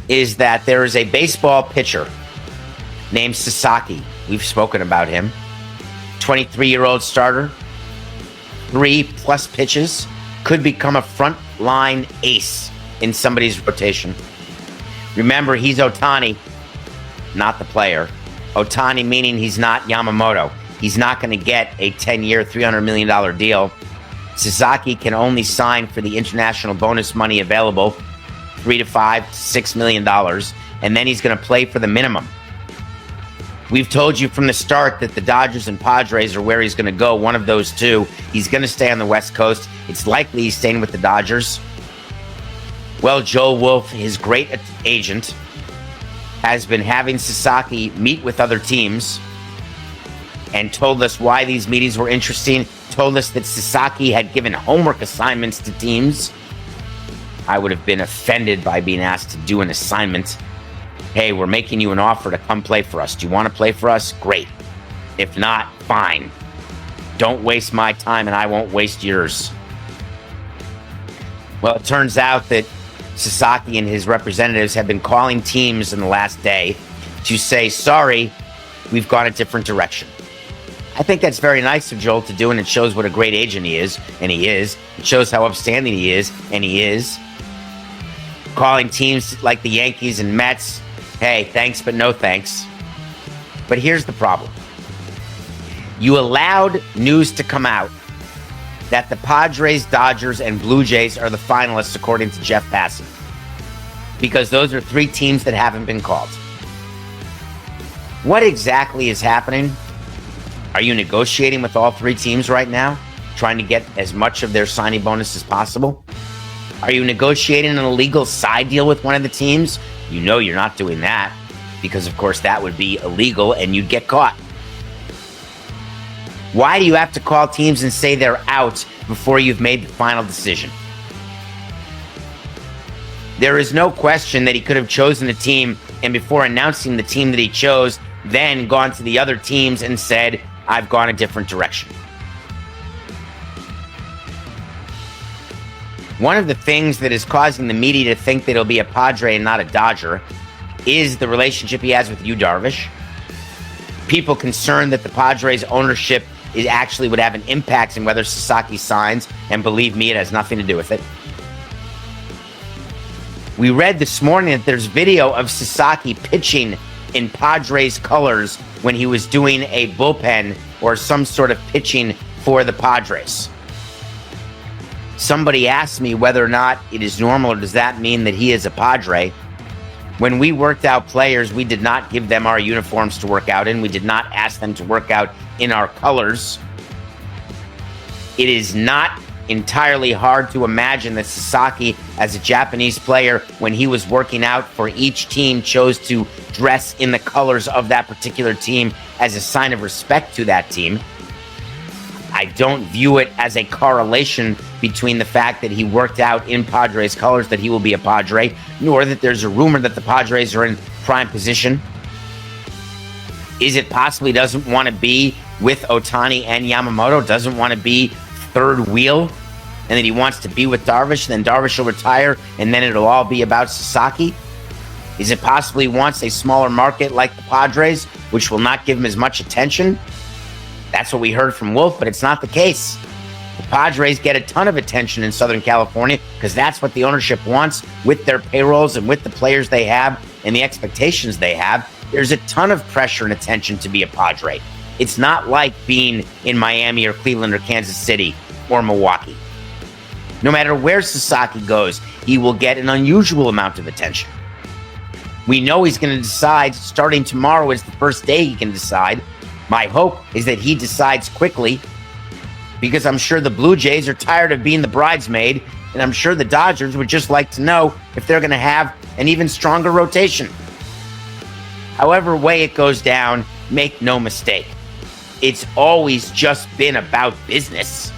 is that there is a baseball pitcher named Sasaki. We've spoken about him. 23-year-old starter, 3+ pitches, could become a front-line ace in somebody's rotation. Remember, he's Ohtani, not the player. Ohtani meaning he's not Yamamoto. He's not going to get a 10-year, $300 million deal. Sasaki can only sign for the international bonus money available, $3 to $5 to $6 million, and then he's going to play for the minimum. We've told you from the start that the Dodgers and Padres are where he's going to go, one of those two. He's going to stay on the West Coast. It's likely he's staying with the Dodgers. Well, Joel Wolfe, his great agent, has been having Sasaki meet with other teams and told us why these meetings were interesting, told us that Sasaki had given homework assignments to teams. I would have been offended by being asked to do an assignment. Hey, we're making you an offer to come play for us. Do you want to play for us? Great. If not, fine. Don't waste my time and I won't waste yours. Well, it turns out that Sasaki and his representatives have been calling teams in the last day to say, sorry, we've gone a different direction. I think that's very nice of Joel to do, and it shows what a great agent he is, and he is. It shows how upstanding he is, and he is. Calling teams like the Yankees and Mets, hey, thanks, but no thanks. But here's the problem. You allowed news to come out that the Padres, Dodgers, and Blue Jays are the finalists, according to Jeff Passan, because those are 3 teams that haven't been called. What exactly is happening? Are you negotiating with all 3 teams right now, trying to get as much of their signing bonus as possible? Are you negotiating an illegal side deal with one of the teams? You know you're not doing that, because of course that would be illegal and you'd get caught. Why do you have to call teams and say they're out before you've made the final decision? There is no question that he could have chosen a team, and before announcing the team that he chose, then gone to the other teams and said, I've gone a different direction. One of the things that is causing the media to think that he'll be a Padre and not a Dodger is the relationship he has with Yu Darvish. People concerned that the Padres ownership actually would have an impact in whether Sasaki signs, and believe me, it has nothing to do with it. We read this morning that there's video of Sasaki pitching in Padres colors when he was doing a bullpen or some sort of pitching for the Padres. Somebody asked me whether or not it is normal, or does that mean that he is a Padre? When we worked out players, we did not give them our uniforms to work out in. We did not ask them to work out in our colors. It is not entirely hard to imagine that Sasaki, as a Japanese player, when he was working out for each team, chose to dress in the colors of that particular team as a sign of respect to that team. I don't view it as a correlation between the fact that he worked out in Padres colors that he will be a Padre, nor that there's a rumor that the Padres are in prime position. Is it possibly doesn't want to be with Ohtani and Yamamoto, doesn't want to be third wheel, and that he wants to be with Darvish, and then Darvish will retire, and then it'll all be about Sasaki? Is it possibly he wants a smaller market like the Padres, which will not give him as much attention? That's what we heard from Wolf, but it's not the case. The Padres get a ton of attention in Southern California because that's what the ownership wants with their payrolls and with the players they have and the expectations they have. There's a ton of pressure and attention to be a Padre. It's not like being in Miami or Cleveland or Kansas City or Milwaukee. No matter where Sasaki goes, he will get an unusual amount of attention. We know he's going to decide. Starting tomorrow is the first day he can decide. My hope is that he decides quickly, because I'm sure the Blue Jays are tired of being the bridesmaid, and I'm sure the Dodgers would just like to know if they're going to have an even stronger rotation. However way it goes down, make no mistake, it's always just been about business.